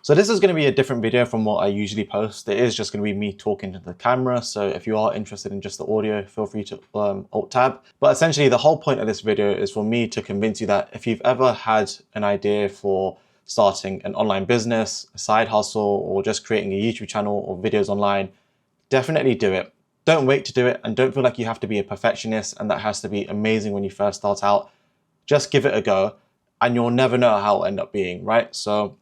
So this is going to be a different video from what I usually post. It is just going to be me talking to the camera. So if you are interested in just the audio, feel free to alt tab. But essentially the whole point of this video is for me to convince you that if you've ever had an idea for starting an online business, a side hustle, or just creating a YouTube channel or videos online, definitely do it. Don't wait to do it, and don't feel like you have to be a perfectionist and that has to be amazing when you first start out. Just give it a go and you'll never know how it'll end up being, right? So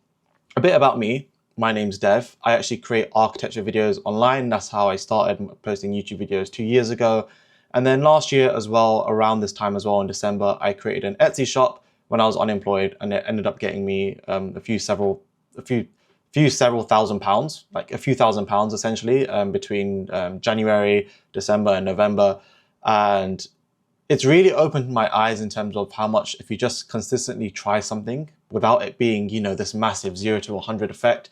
a bit about me. My name's Dev. I actually create architecture videos online. That's how I started posting YouTube videos 2 years ago. And then last year as well, around this time as well in December, I created an Etsy shop when I was unemployed, and it ended up getting me a few several thousand pounds, like a few £1,000s essentially, between January, December, and November. And it's really opened my eyes in terms of how much, if you just consistently try something without it being, you know, this massive 0 to 100 effect,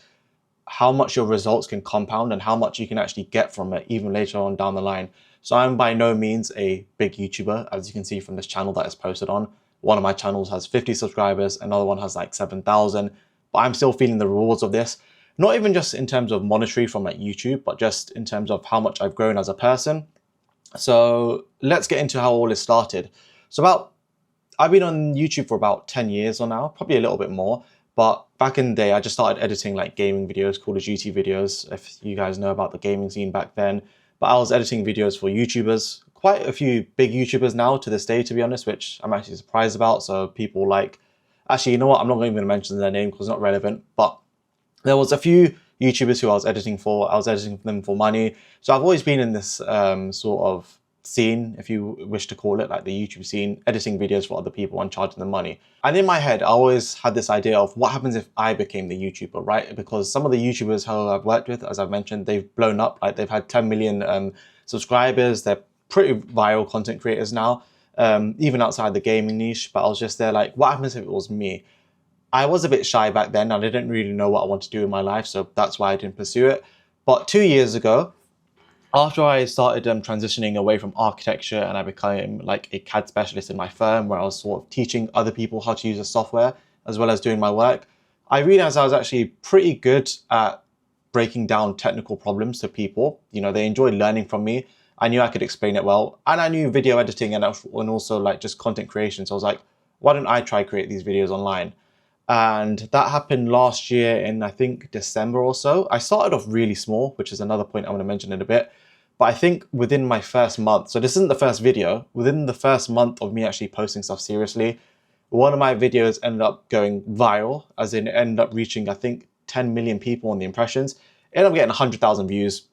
how much your results can compound and how much you can actually get from it even later on down the line. So I'm by no means a big YouTuber, as you can see from this channel that is posted on. One of my channels has 50 subscribers, another one has like 7,000, but I'm still feeling the rewards of this. Not even just in terms of monetary from like YouTube, but just in terms of how much I've grown as a person. So let's get into how all this started. I've been on YouTube for about 10 years or now, probably a little bit more. But back in the day, I just started editing like gaming videos, Call of Duty videos, if you guys know about the gaming scene back then. But I was editing videos for YouTubers, quite a few big YouTubers now to this day, to be honest, which I'm actually surprised about. So people like, actually, you know what? I'm not even going to mention their name because it's not relevant. But there was a few YouTubers who I was editing for. I was editing them for money. So I've always been in this sort of scene, if you wish to call it, like the YouTube scene, editing videos for other people and charging them money. And in my head, I always had this idea of what happens if I became the YouTuber, right? Because some of the YouTubers who I've worked with, as I've mentioned, they've blown up. Like they've had 10 million subscribers. They're pretty viral content creators now, even outside the gaming niche. But I was just there like, what happens if it was me? I was a bit shy back then. I didn't really know what I wanted to do in my life, so that's why I didn't pursue it. But 2 years ago, after I started transitioning away from architecture and I became like a CAD specialist in my firm where I was sort of teaching other people how to use the software as well as doing my work, I realized I was actually pretty good at breaking down technical problems to people. You know, they enjoyed learning from me. I knew I could explain it well, and I knew video editing and also like just content creation. So I was like, why don't I try create these videos online? And that happened last year in, I think, December or so. I started off really small, which is another point I'm going to mention in a bit. But I think within my first month, so this isn't the first video, within the first month of me actually posting stuff seriously, one of my videos ended up going viral, as in it ended up reaching, I think, 10 million people on the impressions. It ended up getting 100,000 views,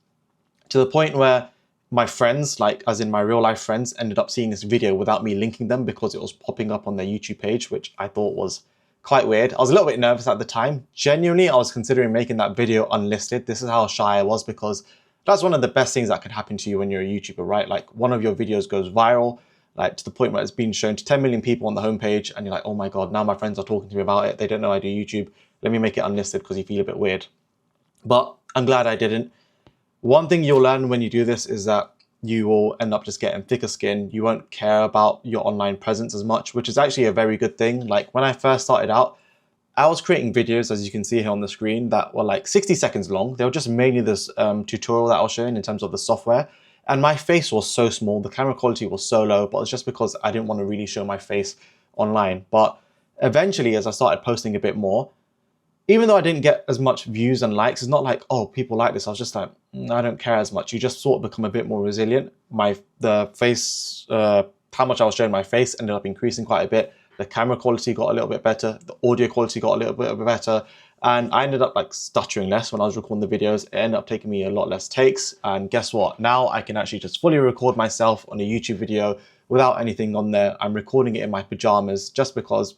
to the point where my friends, like as in my real life friends, ended up seeing this video without me linking them because it was popping up on their YouTube page, which I thought was quite weird. I was a little bit nervous at the time. Genuinely, I was considering making that video unlisted. This is how shy I was, because that's one of the best things that could happen to you when you're a YouTuber, right? Like one of your videos goes viral, like to the point where it's been shown to 10 million people on the homepage, and you're like, oh my God, now my friends are talking to me about it. They don't know I do YouTube. Let me make it unlisted because you feel a bit weird. But I'm glad I didn't. One thing you'll learn when you do this is that you will end up just getting thicker skin. You won't care about your online presence as much, which is actually a very good thing. Like when I first started out, I was creating videos, as you can see here on the screen, that were like 60 seconds long. They were just mainly this tutorial that I was showing in terms of the software. And my face was so small, the camera quality was so low, but it's just because I didn't want to really show my face online. But eventually, as I started posting a bit more, even though I didn't get as much views and likes, it's not like, oh, people like this. I was just like, I don't care as much. You just sort of become a bit more resilient. The face, how much I was showing my face ended up increasing quite a bit. The camera quality got a little bit better. The audio quality got a little bit better. And I ended up like stuttering less when I was recording the videos. It ended up taking me a lot less takes. And guess what? Now I can actually just fully record myself on a YouTube video without anything on there. I'm recording it in my pajamas just because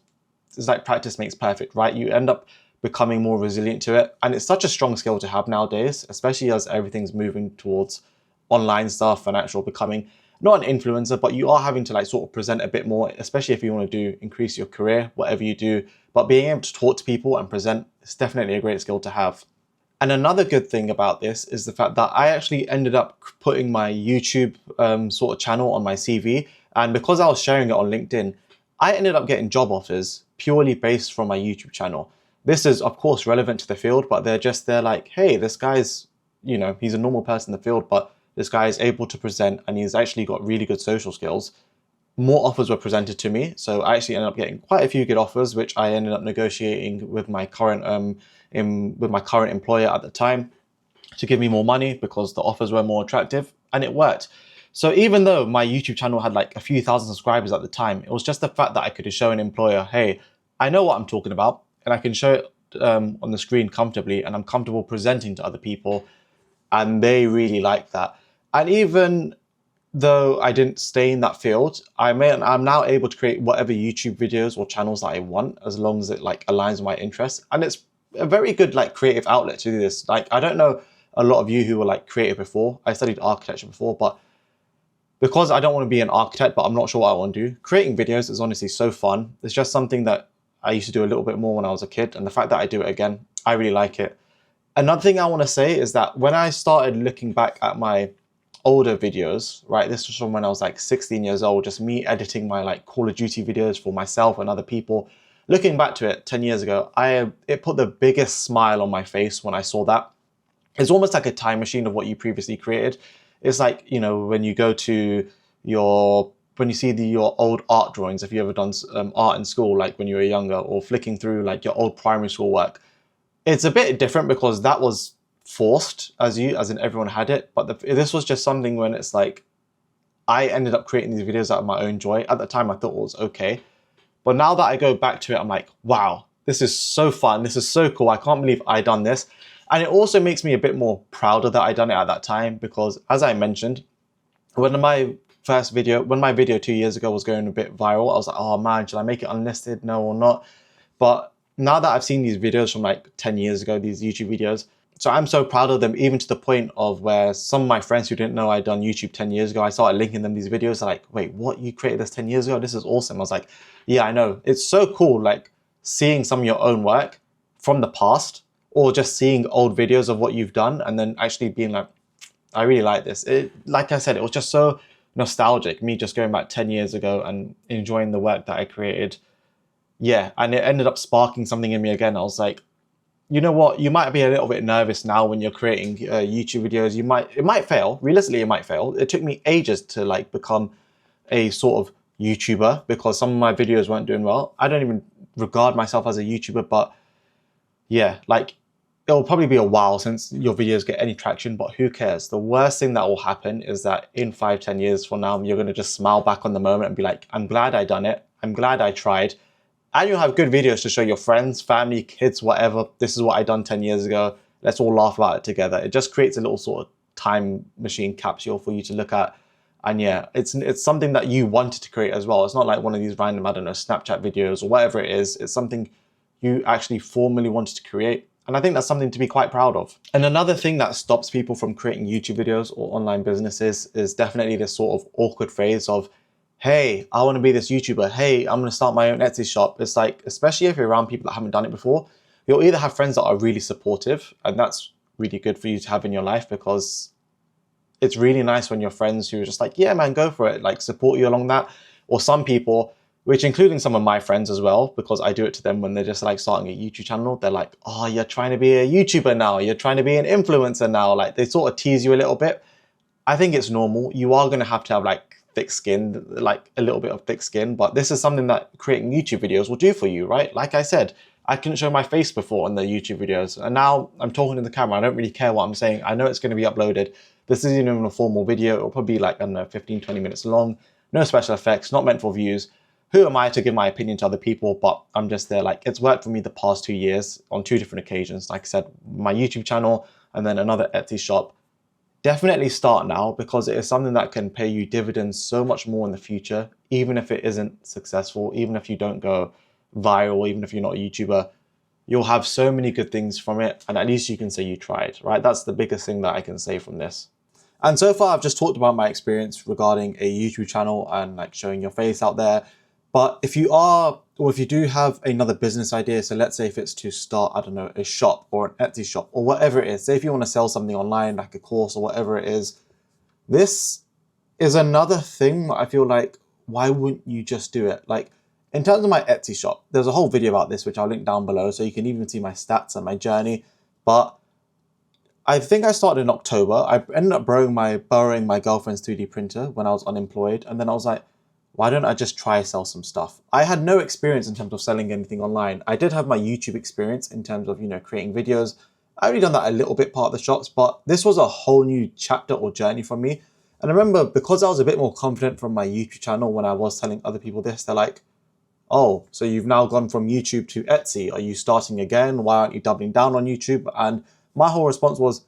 it's like practice makes perfect, right? You end up becoming more resilient to it. And it's such a strong skill to have nowadays, especially as everything's moving towards online stuff and actual becoming not an influencer, but you are having to like sort of present a bit more, especially if you want to increase your career, whatever you do. But being able to talk to people and present is definitely a great skill to have. And another good thing about this is the fact that I actually ended up putting my YouTube sort of channel on my CV. And because I was sharing it on LinkedIn, I ended up getting job offers purely based from my YouTube channel. This is of course relevant to the field, but they're like, hey, this guy's, you know, he's a normal person in the field, but this guy is able to present and he's actually got really good social skills. More offers were presented to me, so I actually ended up getting quite a few good offers, which I ended up negotiating with my current with my current employer at the time to give me more money because the offers were more attractive, and it worked. So even though my YouTube channel had like a few thousand subscribers at the time, it was just the fact that I could show an employer, hey, I know what I'm talking about, and I can show it on the screen comfortably, and I'm comfortable presenting to other people, and they really like that. And even though I didn't stay in that field, I'm now able to create whatever YouTube videos or channels that I want, as long as it like aligns with my interests. And it's a very good like creative outlet to do this. Like, I don't know a lot of you who were like creative before. I studied architecture before, but because I don't want to be an architect, but I'm not sure what I want to do, creating videos is honestly so fun. It's just something that I used to do a little bit more when I was a kid, and the fact that I do it again, I really like it. Another thing I want to say is that when I started looking back at my older videos, right, this was from when I was like 16 years old, just me editing my like Call of Duty videos for myself and other people. Looking back to it 10 years ago, it put the biggest smile on my face when I saw that. It's almost like a time machine of what you previously created. It's like, you know, when you go to when you see your old art drawings, if you ever done art in school, like when you were younger, or flicking through like your old primary school work, it's a bit different because that was forced, as in everyone had it, but this was just something when it's like I ended up creating these videos out of my own joy. At the time I thought it was okay, but now that I go back to it, I'm like, wow, this is so fun, this is so cool, I can't believe I done this. And it also makes me a bit more prouder that I done it at that time, because as I mentioned, when my video 2 years ago was going a bit viral, I was like, oh man, should I make it unlisted, no or not? But now that I've seen these videos from like 10 years ago, these YouTube videos, so I'm so proud of them, even to the point of where some of my friends who didn't know I'd done YouTube 10 years ago, I started linking them these videos. They're like, wait, what? You created this 10 years ago? This is awesome. I was like, yeah, I know. It's so cool, like seeing some of your own work from the past, or just seeing old videos of what you've done and then actually being like, I really like this. Like I said, it was just so nostalgic, me just going back 10 years ago and enjoying the work that I created. Yeah, and it ended up sparking something in me again. I was like, you know what, you might be a little bit nervous now when you're creating YouTube videos. It might fail. Realistically, it might fail. It took me ages to like become a sort of YouTuber because some of my videos weren't doing well. I don't even regard myself as a YouTuber, but yeah, like it'll probably be a while since your videos get any traction, but who cares? The worst thing that will happen is that in 5-10 years from now, you're going to just smile back on the moment and be like, I'm glad I done it. I'm glad I tried. And you'll have good videos to show your friends, family, kids, whatever. This is what I done 10 years ago. Let's all laugh about it together. It just creates a little sort of time machine capsule for you to look at. And yeah, it's something that you wanted to create as well. It's not like one of these random, I don't know, Snapchat videos or whatever it is. It's something you actually formally wanted to create. And I think that's something to be quite proud of. And another thing that stops people from creating YouTube videos or online businesses is definitely this sort of awkward phase of, hey, I want to be this YouTuber. Hey, I'm going to start my own Etsy shop. It's like, especially if you're around people that haven't done it before, you'll either have friends that are really supportive, and that's really good for you to have in your life, because it's really nice when your friends who are just like, yeah, man, go for it, like support you along that. Or some people, which including some of my friends as well, because I do it to them when they're just like starting a YouTube channel, they're like, oh, you're trying to be a YouTuber now. You're trying to be an influencer now. Like they sort of tease you a little bit. I think it's normal. You are going to have like thick skin, like a little bit of thick skin, but this is something that creating YouTube videos will do for you, right? Like I said, I couldn't show my face before on the YouTube videos, and now I'm talking to the camera. I don't really care what I'm saying. I know it's going to be uploaded. This isn't even a formal video. It'll probably be like, I don't know, 15-20 minutes long. No special effects, not meant for views. Who am I to give my opinion to other people? But I'm just there, like, it's worked for me the past 2 years on 2 different occasions. Like I said, my YouTube channel and then another Etsy shop. Definitely start now, because it is something that can pay you dividends so much more in the future, even if it isn't successful, even if you don't go viral, even if you're not a YouTuber. You'll have so many good things from it, and at least you can say you tried, right? That's the biggest thing that I can say from this. And so far, I've just talked about my experience regarding a YouTube channel and like showing your face out there. But if you are, or if you do have another business idea, so let's say if it's to start, I don't know, a shop or an Etsy shop or whatever it is, say if you want to sell something online, like a course or whatever it is, this is another thing that I feel like, why wouldn't you just do it? Like, In terms of my Etsy shop, there's a whole video about this, which I'll link down below, so you can even see my stats and my journey. But I think I started in October. I ended up borrowing my girlfriend's 3D printer when I was unemployed. And then I was like, why don't I just try sell some stuff? I had no experience in terms of selling anything online. I did have my YouTube experience in terms of, creating videos. I already done that a little bit part of the shops, but this was a whole new chapter or journey for me. And I remember because I was a bit more confident from my YouTube channel when I was telling other people this, they're like, oh, so you've now gone from YouTube to Etsy. Are you starting again? Why aren't you doubling down on YouTube? And my whole response was,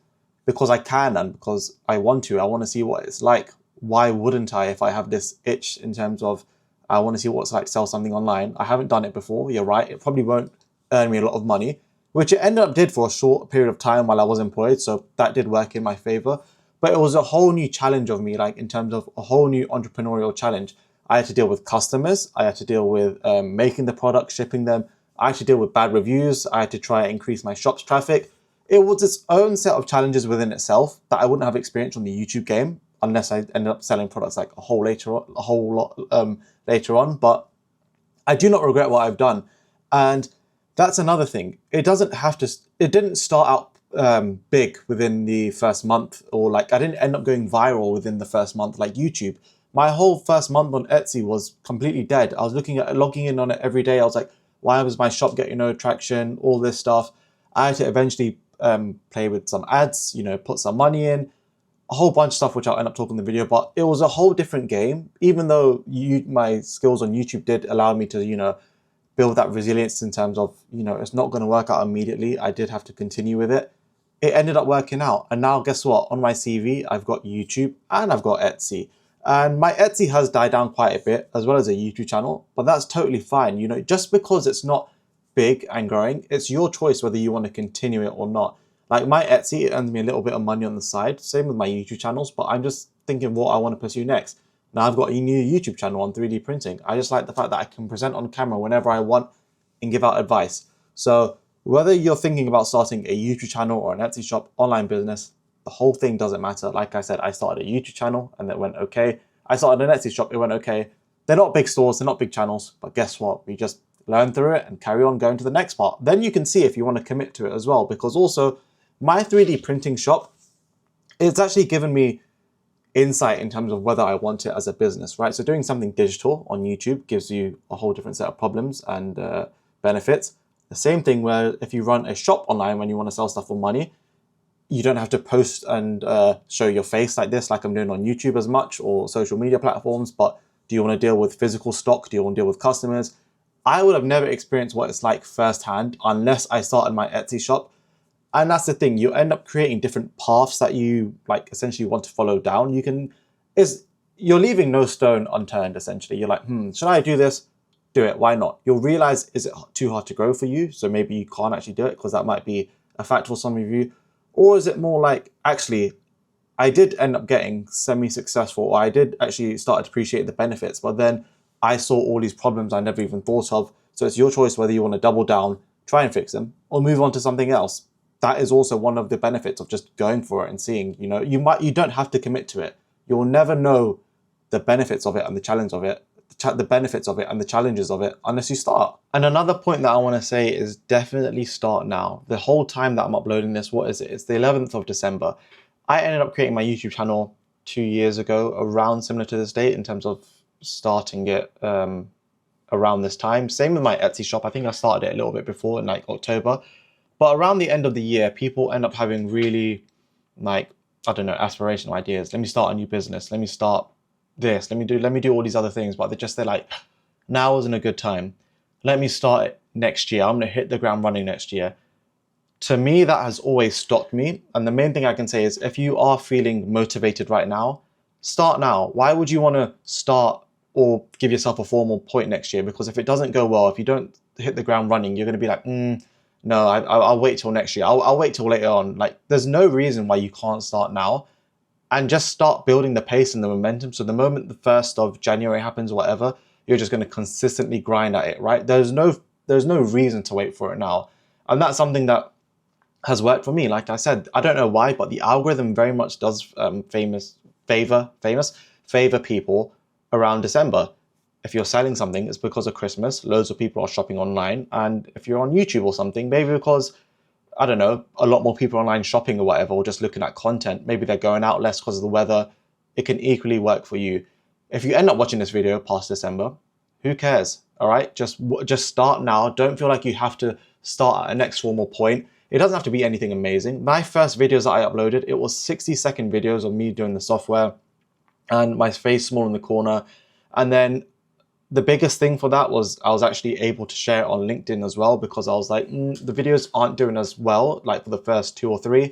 because I can and because I want to. I want to see what it's like. Why wouldn't I if I have this itch in terms of I want to see what it's like to sell something online? I haven't done it before. You're right. It probably won't earn me a lot of money, which it ended up did for a short period of time while I was employed. So that did work in my favor. But it was a whole new challenge of me, like in terms of a whole new entrepreneurial challenge. I had to deal with customers. I had to deal with making the product, shipping them. I had to deal with bad reviews. I had to try and increase my shop's traffic. It was its own set of challenges within itself that I wouldn't have experienced on the YouTube game unless I ended up selling products like a whole lot later on. But I do not regret what I've done. And that's another thing. It didn't start out big within the first month, or like I didn't end up going viral within the first month like YouTube. My whole first month on Etsy was completely dead. I was logging in on it every day. I was like, why was my shop getting no traction? All this stuff. I had to eventually play with some ads, put some money in, a whole bunch of stuff, which I'll end up talking in the video, but it was a whole different game. Even though my skills on YouTube did allow me to, build that resilience in terms of, it's not going to work out immediately. I did have to continue with it. It ended up working out. And now guess what? On my CV, I've got YouTube and I've got Etsy. And my Etsy has died down quite a bit, as well as a YouTube channel, but that's totally fine. Just because it's not big and growing, it's your choice whether you want to continue it or not. Like my Etsy, it earns me a little bit of money on the side, same with my YouTube channels, but I'm just thinking what I want to pursue next. Now I've got a new YouTube channel on 3D printing. I just like the fact that I can present on camera whenever I want and give out advice. So whether you're thinking about starting a YouTube channel or an Etsy shop, online business, the whole thing doesn't matter. Like I said, I started a YouTube channel and it went okay. I started an Etsy shop, it went okay. They're not big stores, they're not big channels, but guess what? We just learn through it and carry on going to the next part. Then you can see if you want to commit to it as well, because also my 3D printing shop, it's actually given me insight in terms of whether I want it as a business, right? So doing something digital on YouTube gives you a whole different set of problems and benefits. The same thing where if you run a shop online when you want to sell stuff for money, you don't have to post and show your face like this, like I'm doing on YouTube as much, or social media platforms. But do you want to deal with physical stock? Do you want to deal with customers? I would have never experienced what it's like firsthand unless I started my Etsy shop. And that's the thing, you end up creating different paths that you like essentially want to follow down. You're leaving no stone unturned essentially. You're like, should I do this? Do it, why not? You'll realize, is it too hard to grow for you? So maybe you can't actually do it because that might be a factor for some of you. Or is it more like, actually, I did end up getting semi-successful, or I did actually start to appreciate the benefits, but then I saw all these problems I never even thought of. So it's your choice whether you want to double down, try and fix them, or move on to something else. That is also one of the benefits of just going for it and seeing, you don't have to commit to it. You'll never know the benefits of it and the challenge of it, the benefits of it and the challenges of it unless you start. And another point that I want to say is definitely start now. The whole time that I'm uploading this, what is it? It's the 11th of December. I ended up creating my YouTube channel 2 years ago, around similar to this date in terms of starting it around this time. Same with my Etsy shop. I think I started it a little bit before in like October. But around the end of the year, people end up having really aspirational ideas. Let me start a new business. Let me start this. Let me do all these other things. But they're like, now isn't a good time. Let me start it next year. I'm going to hit the ground running next year. To me, that has always stopped me. And the main thing I can say is if you are feeling motivated right now, start now. Why would you want to start or give yourself a formal point next year? Because if it doesn't go well, if you don't hit the ground running, you're going to be like, no, I'll wait till next year. I'll wait till later on. Like, there's no reason why you can't start now and just start building the pace and the momentum. So the moment the 1st of January happens or whatever, you're just going to consistently grind at it, right? There's no reason to wait for it now. And that's something that has worked for me. Like I said, I don't know why, but the algorithm very much does favor people around December. if you're selling something, it's because of Christmas. Loads of people are shopping online. And if you're on YouTube or something, maybe because, I don't know, a lot more people online shopping or whatever, or just looking at content. Maybe they're going out less because of the weather. It can equally work for you. If you end up watching this video past December, who cares? All right, just start now. Don't feel like you have to start at a next formal point. It doesn't have to be anything amazing. My first videos that I uploaded, it was 60-second videos of me doing the software and my face small in the corner. And then the biggest thing for that was I was actually able to share it on LinkedIn as well, because I was like, the videos aren't doing as well, like for the first 2 or 3.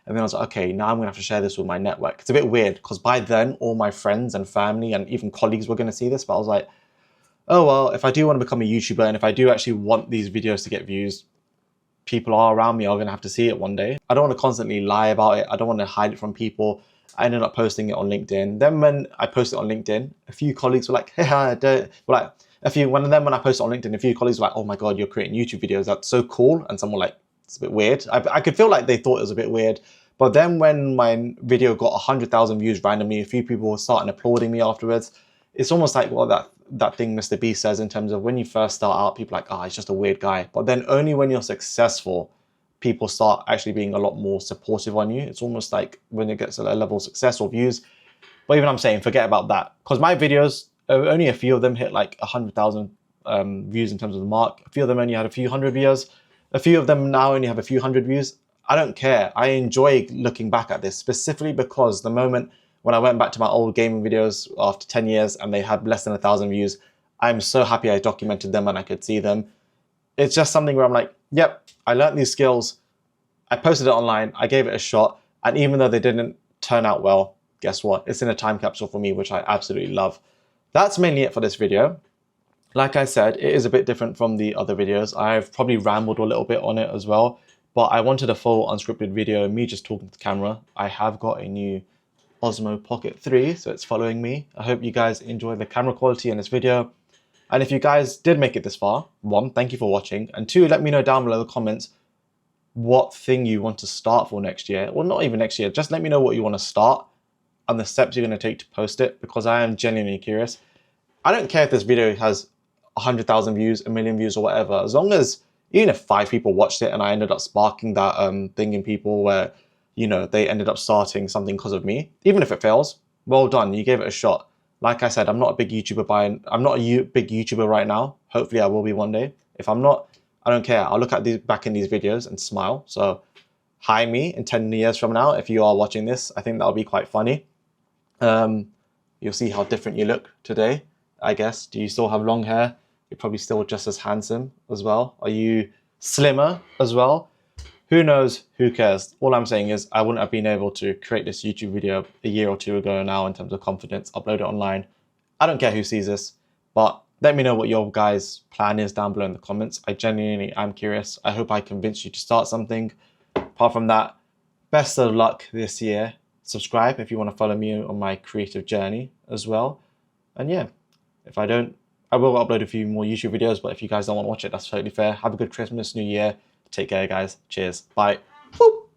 And then I was like, okay, now I'm gonna have to share this with my network. It's a bit weird because by then all my friends and family and even colleagues were gonna see this, but I was like, oh, well, if I do want to become a YouTuber and if I do actually want these videos to get views, people are around me are going to have to see it one day. I don't want to constantly lie about it. I don't want to hide it from people. I ended up posting it on LinkedIn. Then when I posted it on LinkedIn, a few colleagues were like, when I posted on LinkedIn, a few colleagues were like, oh my God, you're creating YouTube videos. That's so cool. And some were like, it's a bit weird. I could feel like they thought it was a bit weird. But then when my video got 100,000 views randomly, a few people were starting applauding me afterwards. It's almost like what that thing Mr. Beast says in terms of when you first start out, people are like, oh, he's just a weird guy. But then only when you're successful, people start actually being a lot more supportive on you. It's almost like when it gets to a level of success or views. But even I'm saying, forget about that. Because my videos, only a few of them hit like 100,000 views in terms of the mark. A few of them only had a few hundred views. A few of them now only have a few hundred views. I don't care. I enjoy looking back at this, specifically because the moment when I went back to my old gaming videos after 10 years and they had less than 1,000 views, I'm so happy I documented them and I could see them. It's just something where I'm like, yep, I learned these skills. I posted it online. I gave it a shot. And even though they didn't turn out well, guess what? It's in a time capsule for me, which I absolutely love. That's mainly it for this video. Like I said, it is a bit different from the other videos. I've probably rambled a little bit on it as well, but I wanted a full unscripted video, me just talking to the camera. I have got a new Osmo Pocket 3, so it's following me. I hope you guys enjoy the camera quality in this video. And if you guys did make it this far, 1, thank you for watching. And 2, let me know down below in the comments what thing you want to start for next year. Well, not even next year, just let me know what you want to start and the steps you're going to take to post it, because I am genuinely curious. I don't care if this video has 100,000 views, 1 million views or whatever, as long as, even if 5 people watched it and I ended up sparking that thing in people where, you know, they ended up starting something because of me. Even if it fails, well done, you gave it a shot. Like I said, I'm not a big YouTuber I'm not a big YouTuber right now. Hopefully I will be one day. If I'm not, I don't care. I'll look at these back in these videos and smile. So hi me in 10 years from now, if you are watching this. I think that'll be quite funny. You'll see how different you look today, I guess. Do you still have long hair? You're probably still just as handsome as well. Are you slimmer as well? Who knows? Who cares? All I'm saying is I wouldn't have been able to create this YouTube video a year or 2 ago now in terms of confidence, upload it online. I don't care who sees this, but let me know what your guys' plan is down below in the comments. I genuinely am curious. I hope I convinced you to start something. Apart from that, best of luck this year. Subscribe if you want to follow me on my creative journey as well. And yeah, if I don't, I will upload a few more YouTube videos, but if you guys don't want to watch it, that's totally fair. Have a good Christmas, New Year. Take care, guys. Cheers. Bye. Boop.